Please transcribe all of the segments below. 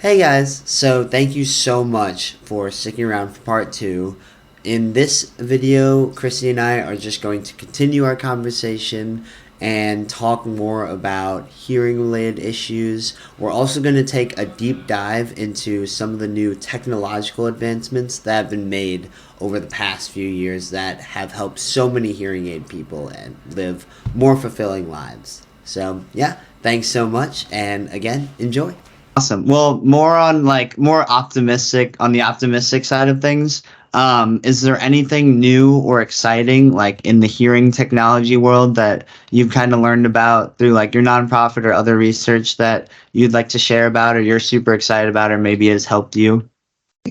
Hey guys, so thank you so much for sticking around for part two. In this video, Christy and I are just going to continue our conversation and talk more about hearing related issues. We're also going to take a deep dive into some of the new technological advancements that have been made over the past few years that have helped so many hearing aid people and live more fulfilling lives. So, yeah, thanks so much, and again, enjoy. Awesome. Well, more optimistic on the optimistic side of things. Is there anything new or exciting like in the hearing technology world that you've kind of learned about through like your nonprofit or other research that you'd like to share about or you're super excited about or maybe has helped you?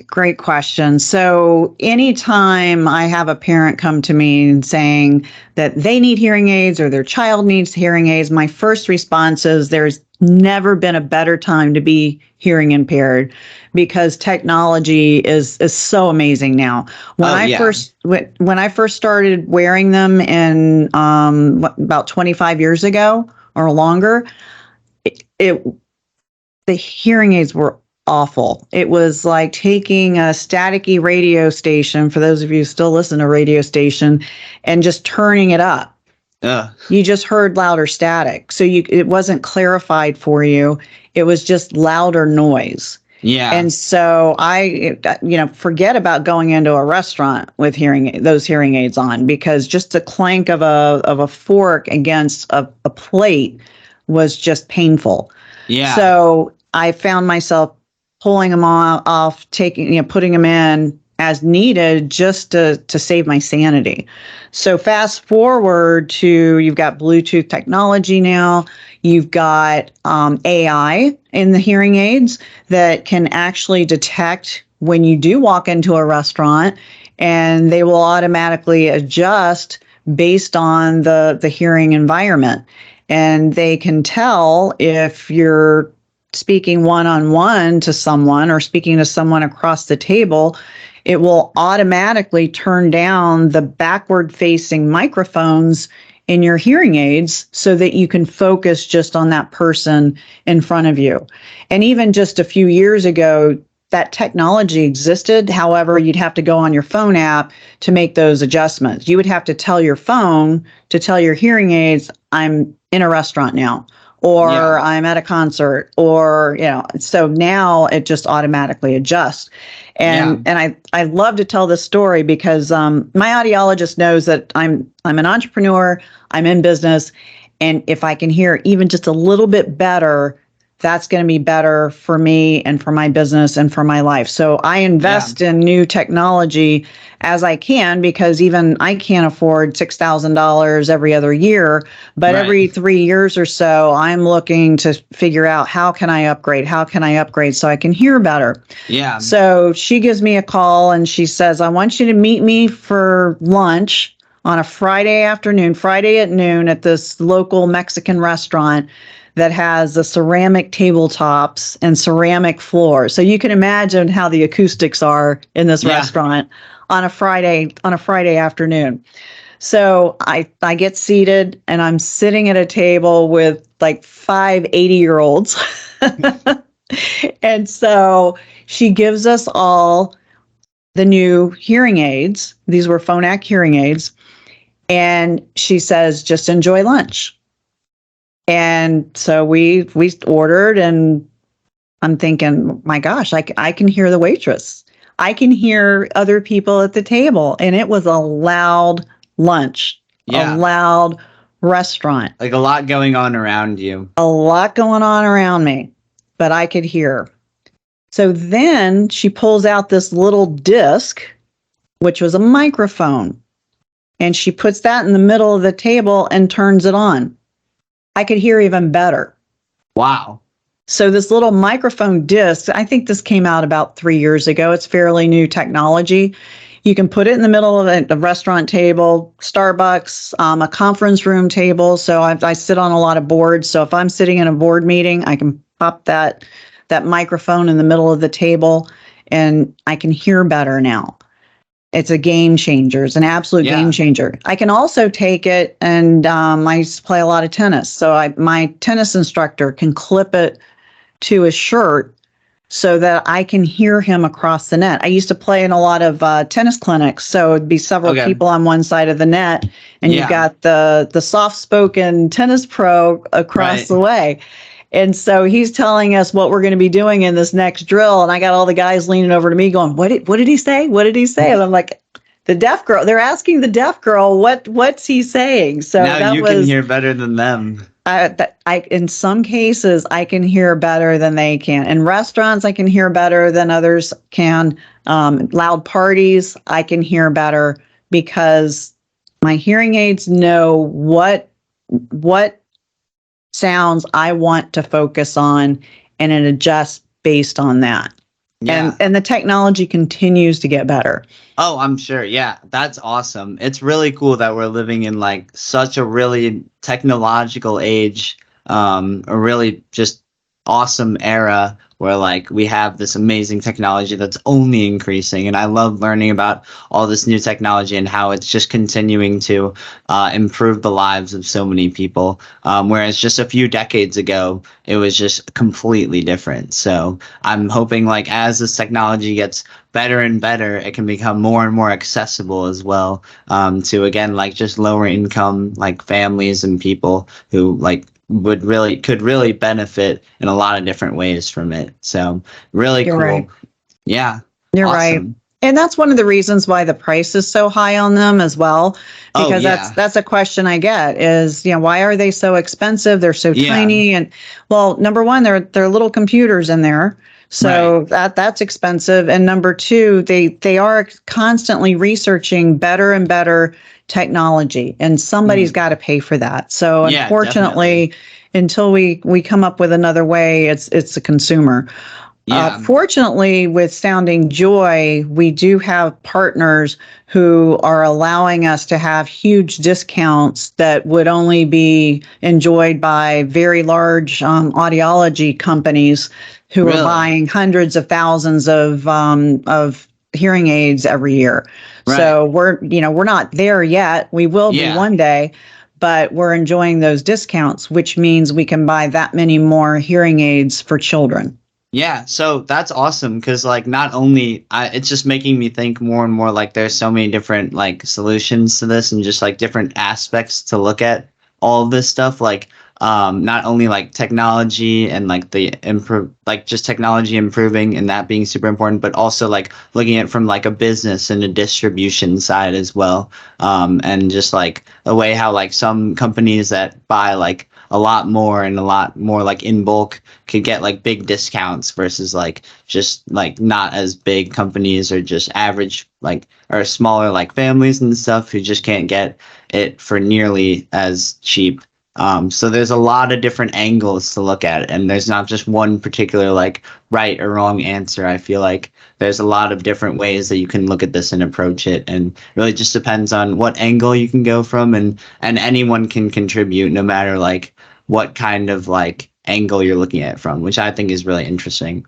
Great question. So, anytime I have a parent come to me saying that they need hearing aids or their child needs hearing aids, my first response is there's never been a better time to be hearing impaired because technology is so amazing now. When Oh I yeah. first when I first started wearing them in about 25 years ago or longer, it the hearing aids were awful. It was like taking a staticky radio station, for those of you who still listen to radio station, and just turning it up. Ugh. You just heard louder static. So it wasn't clarified for you. It was just louder noise. Yeah. And so forget about going into a restaurant with those hearing aids on, because just the clank of a fork against a plate was just painful. Yeah. So I found myself pulling them off, putting them in as needed just to save my sanity. So fast forward to you've got Bluetooth technology now. You've got AI in the hearing aids that can actually detect when you do walk into a restaurant, and they will automatically adjust based on the hearing environment. And they can tell if you're speaking one-on-one to someone or speaking to someone across the table. It will automatically turn down the backward facing microphones in your hearing aids so that you can focus just on that person in front of you. And even just a few years ago, that technology existed. However, you'd have to go on your phone app to make those adjustments. You would have to tell your phone to tell your hearing aids, I'm in a restaurant now, or Yeah. I'm at a concert, or, so now it just automatically adjusts. And Yeah. and I love to tell this story because my audiologist knows that I'm an entrepreneur, I'm in business, and if I can hear even just a little bit better, that's going to be better for me and for my business and for my life. So I Yeah. invest in new technology as I can, because even I can't afford $6,000 every other year. But every Right. 3 years or so, I'm looking to figure out how can I upgrade? How can I upgrade so I can hear better? Yeah. So she gives me a call and she says, I want you to meet me for lunch on a Friday afternoon, Friday at noon, at this local Mexican restaurant that has the ceramic tabletops and ceramic floors. So you can imagine how the acoustics are in this Yeah. restaurant on a Friday afternoon. So I get seated and I'm sitting at a table with like 5 80-year-olds. And so she gives us all the new hearing aids. These were Phonak hearing aids. And she says, just enjoy lunch. And so we ordered, and I'm thinking, my gosh, I can hear the waitress. I can hear other people at the table. And it was a loud lunch, a Yeah. loud restaurant, Like a lot going on around you. a lot going on around me, but I could hear. So then she pulls out this little disc, which was a microphone, and she puts that in the middle of the table and turns it on. I could hear even better. Wow. So this little microphone disc, I think this came out about 3 years ago. It's fairly new technology. You can put it in the middle of a restaurant table, Starbucks, a conference room table. So I sit on a lot of boards. So if I'm sitting in a board meeting, I can pop that microphone in the middle of the table, and I can hear better now. It's a game changer. It's an absolute game Yeah. changer. I can also take it, and I used to play a lot of tennis. So my tennis instructor can clip it to his shirt so that I can hear him across the net. I used to play in a lot of tennis clinics, so it'd be several Okay. people on one side of the net, and you've Yeah. got the soft-spoken tennis pro across Right. the way. And so he's telling us what we're going to be doing in this next drill, and I got all the guys leaning over to me going, what did he say? What did he say? And I'm like, the deaf girl. They're asking the deaf girl what's he saying. So Now that you can hear better than them. I in some cases I can hear better than they can. In restaurants, I can hear better than others can. Loud parties, I can hear better because my hearing aids know what sounds I want to focus on, and it adjusts based on that. Yeah. And the technology continues to get better. Oh, I'm sure. Yeah, that's awesome. It's really cool that we're living in like such a really technological age, a really just awesome era where like we have this amazing technology that's only increasing. And I love learning about all this new technology and how it's just continuing to improve the lives of so many people. Whereas just a few decades ago, it was just completely different. So I'm hoping like as this technology gets better and better, it can become more and more accessible as well, to again like just lower income like families and people who like could really benefit in a lot of different ways from it. So really You're cool. right. Yeah. You're right. Awesome. And that's one of the reasons why the price is so high on them as well. Oh, Because yeah. that's a question I get is, why are they so expensive? They're so Yeah. tiny. And well, number one, they're little computers in there. So that's expensive. And number two, they are constantly researching better and better technology, and somebody's got to pay for that. So Yeah, unfortunately, definitely. until we come up with another way, it's the consumer. Yeah. Fortunately, with Sounding Joy, we do have partners who are allowing us to have huge discounts that would only be enjoyed by very large audiology companies who are Really? buying hundreds of thousands of hearing aids every year. Right. So we're not there yet. We will be Yeah. one day, but we're enjoying those discounts, which means we can buy that many more hearing aids for children. Yeah, so that's awesome because like not only it's just making me think more and more like there's so many different like solutions to this and just like different aspects to look at all of this stuff like not only like technology and like the improve like just technology improving and that being super important, but also like looking at it from like a business and a distribution side as well, and just like a way how like some companies that buy like a lot more and a lot more like in bulk could get like big discounts versus like just like not as big companies or just average like or smaller like families and stuff who just can't get it for nearly as cheap. So there's a lot of different angles to look at it, and there's not just one particular like right or wrong answer. I feel like there's a lot of different ways that you can look at this and approach it, and really just depends on what angle you can go from, and anyone can contribute no matter like what kind of like angle you're looking at it from, which I think is really interesting.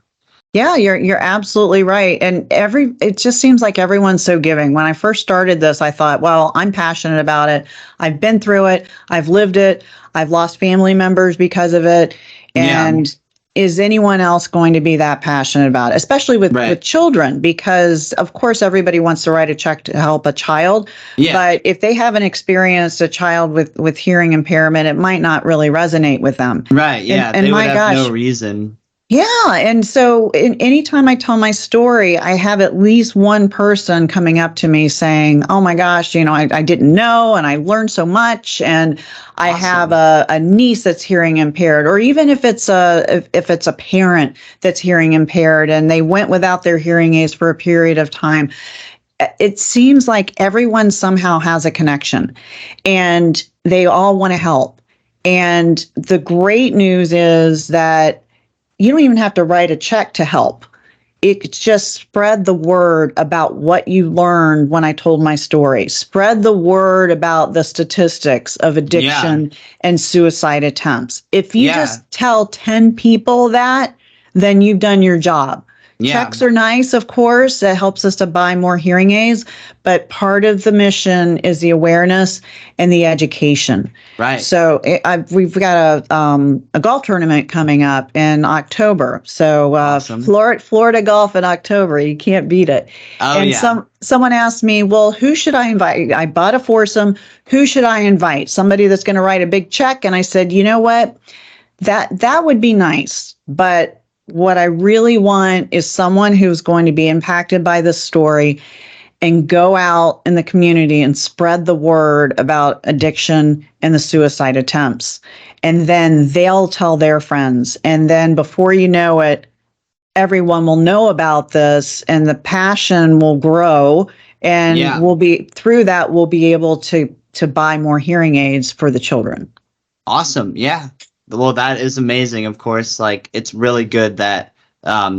Yeah, you're absolutely right. And it just seems like everyone's so giving. When I first started this, I thought, well, I'm passionate about it. I've been through it. I've lived it. I've lost family members because of it. Yeah. And is anyone else going to be that passionate about it, especially with children? Because of course, everybody wants to write a check to help a child. Yeah. But if they haven't experienced a child with hearing impairment, it might not really resonate with them. Right. Yeah. And they my would have gosh, no reason. yeah. And so anytime I tell my story, I have at least one person coming up to me saying, oh my gosh, I didn't know, and I learned so much. And I have a niece that's hearing impaired, or even if it's a parent that's hearing impaired and they went without their hearing aids for a period of time. It seems like everyone somehow has a connection and they all want to help. And the great news is that you don't even have to write a check to help. It's just spread the word about what you learned when I told my story. Spread the word about the statistics of addiction and suicide attempts. If you just tell 10 people that, then you've done your job. Yeah. Checks are nice, of course. It helps us to buy more hearing aids, but part of the mission is the awareness and the education. Right. So we've got a golf tournament coming up in October. So Awesome. Florida golf in October, you can't beat it. Oh, And yeah. someone asked me, well, who should I invite? I bought a foursome. Who should I invite? Somebody that's going to write a big check. And I said, you know what? That would be nice, but what I really want is someone who's going to be impacted by this story and go out in the community and spread the word about addiction and the suicide attempts. And then they'll tell their friends. And then before you know it, everyone will know about this and the passion will grow. And Yeah. we'll be able to buy more hearing aids for the children. Awesome. Yeah. Well, that is amazing. Of course, like it's really good that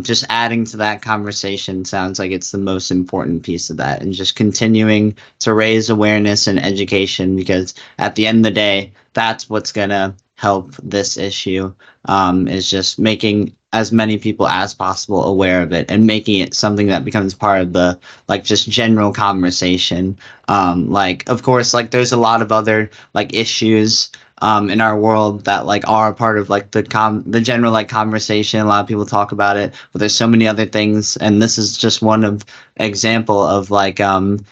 just adding to that conversation sounds like it's the most important piece of that, and just continuing to raise awareness and education, because at the end of the day, that's what's gonna help this issue, is just making as many people as possible aware of it and making it something that becomes part of the like just general conversation. Like of course, like there's a lot of other like issues in our world that like are part of like the general like conversation. A lot of people talk about it, but there's so many other things, and this is just one of example of like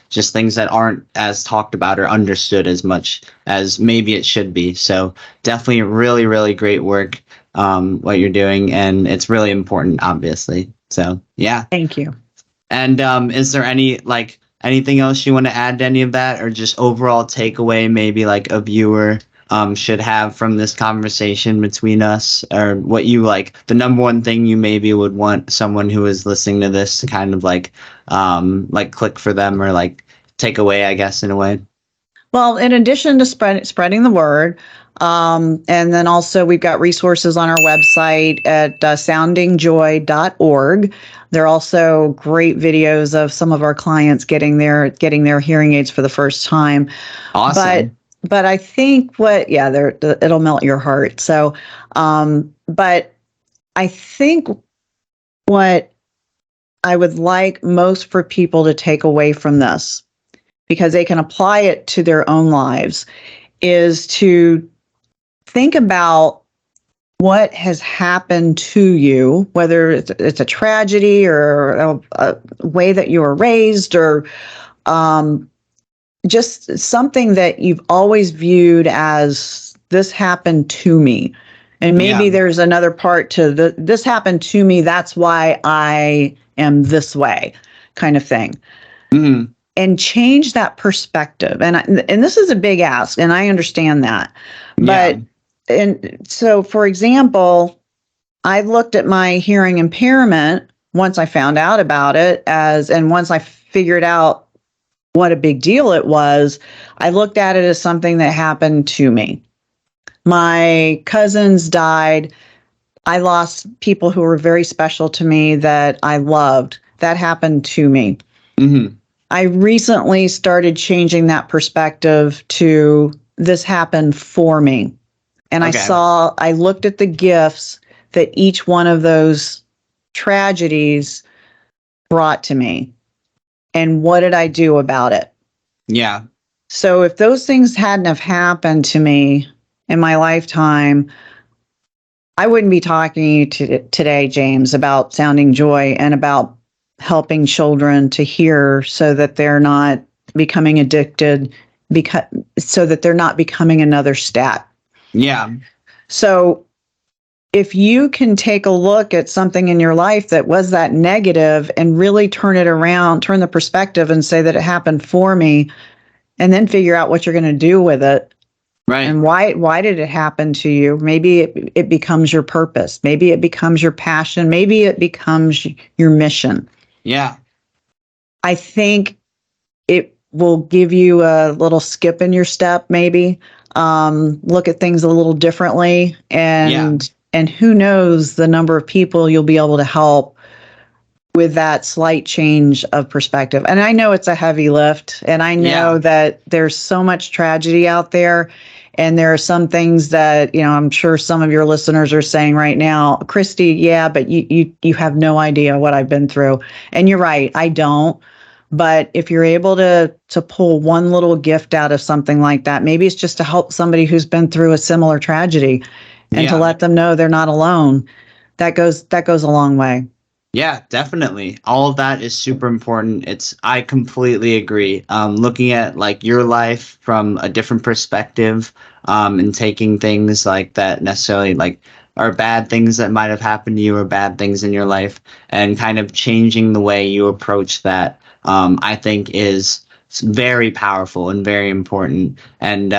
just things that aren't as talked about or understood as much as maybe it should be. So definitely really, really great work what you're doing, and it's really important, obviously. So yeah. Thank you. And is there anything else you want to add to any of that, or just overall takeaway maybe like a viewer should have from this conversation between us, or what you like the number one thing you maybe would want someone who is listening to this to kind of like click for them, or like take away, I guess, in a way? Well, in addition to spreading the word, and then also we've got resources on our website at soundingjoy.org. There are also great videos of some of our clients getting their hearing aids for the first time. Awesome. But I think it'll melt your heart. So, but I think what I would like most for people to take away from this, because they can apply it to their own lives, is to think about what has happened to you, whether it's a tragedy or a way that you were raised, or just something that you've always viewed as this happened to me. And maybe there's another part to this happened to me, that's why I am this way kind of thing. Mm-hmm. And change that perspective. And this is a big ask, and I understand that. But and so, for example, I looked at my hearing impairment once I found out about it, and once I figured out what a big deal it was, I looked at it as something that happened to me. My cousins died. I lost people who were very special to me that I loved. That happened to me. Mm-hmm. I recently started changing that perspective to this happened for me. And Okay. I looked at the gifts that each one of those tragedies brought to me. And what did I do about it? Yeah. So if those things hadn't have happened to me in my lifetime, I wouldn't be talking to you today, James, about Sounding Joy and about helping children to hear so that they're not becoming addicted, so that they're not becoming another stat. Yeah. So if you can take a look at something in your life that was that negative and really turn it around, turn the perspective and say that it happened for me, and then figure out what you're going to do with it. Right. And why did it happen to you? Maybe it becomes your purpose. Maybe it becomes your passion. Maybe it becomes your mission. Yeah. I think it will give you a little skip in your step, maybe. Look at things a little differently, and who knows the number of people you'll be able to help with that slight change of perspective. And I know it's a heavy lift, and I know that there's so much tragedy out there, And there are some things that, I'm sure some of your listeners are saying right now, Christy, yeah, but you have no idea what I've been through. And you're right, I don't. But if you're able to pull one little gift out of something like that, maybe it's just to help somebody who's been through a similar tragedy and to Yeah. let them know they're not alone. That goes a long way. Yeah, definitely. All of that is super important. I completely agree. Looking at like your life from a different perspective, and taking things like that necessarily like are bad things that might have happened to you or bad things in your life and kind of changing the way you approach that, I think is very powerful and very important. And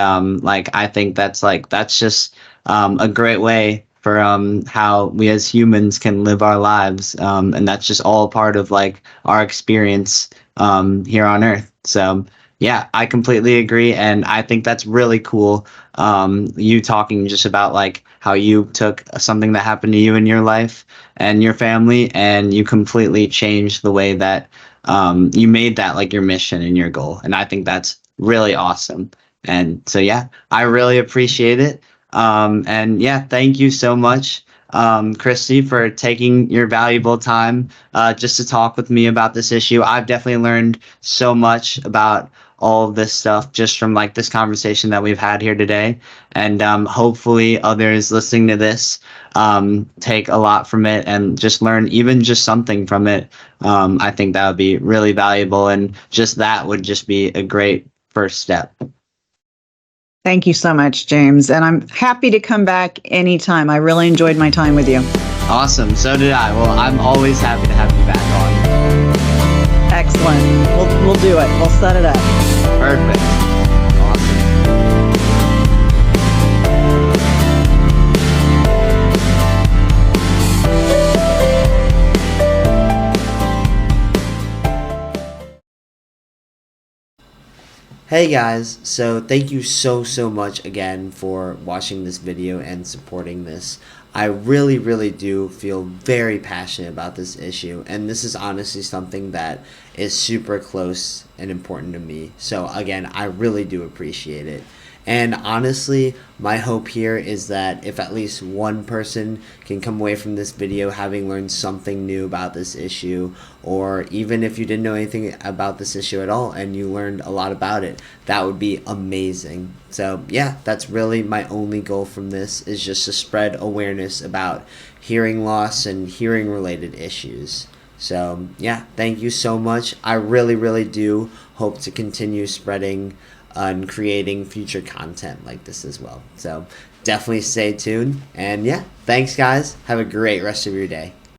like I think that's just a great way for how we as humans can live our lives, and that's just all part of like our experience here on Earth. So yeah, I completely agree, and I think that's really cool. You talking just about like how you took something that happened to you in your life and your family, and you completely changed the way that you made that like your mission and your goal, and I think that's really awesome. And so yeah, I really appreciate it. And yeah, thank you so much, Christy, for taking your valuable time just to talk with me about this issue. I've definitely learned so much about all of this stuff just from like this conversation that we've had here today. And hopefully others listening to this take a lot from it and just learn even just something from it. I think that would be really valuable. And just that would just be a great first step. Thank you so much, James. And I'm happy to come back anytime. I really enjoyed my time with you. Awesome. So did I. Well, I'm always happy to have you back on. Excellent. We'll do it. We'll set it up. Perfect. Awesome. Hey guys, so thank you so much again for watching this video and supporting this. I really do feel very passionate about this issue, and this is honestly something that is super close and important to me. So again, I really do appreciate it. And honestly, my hope here is that if at least one person can come away from this video having learned something new about this issue, or even if you didn't know anything about this issue at all and you learned a lot about it, that would be amazing. So yeah, that's really my only goal from this, is just to spread awareness about hearing loss and hearing related issues. So yeah, thank you so much. I really do hope to continue spreading and creating future content like this as well. So definitely stay tuned. And yeah, thanks guys. Have a great rest of your day.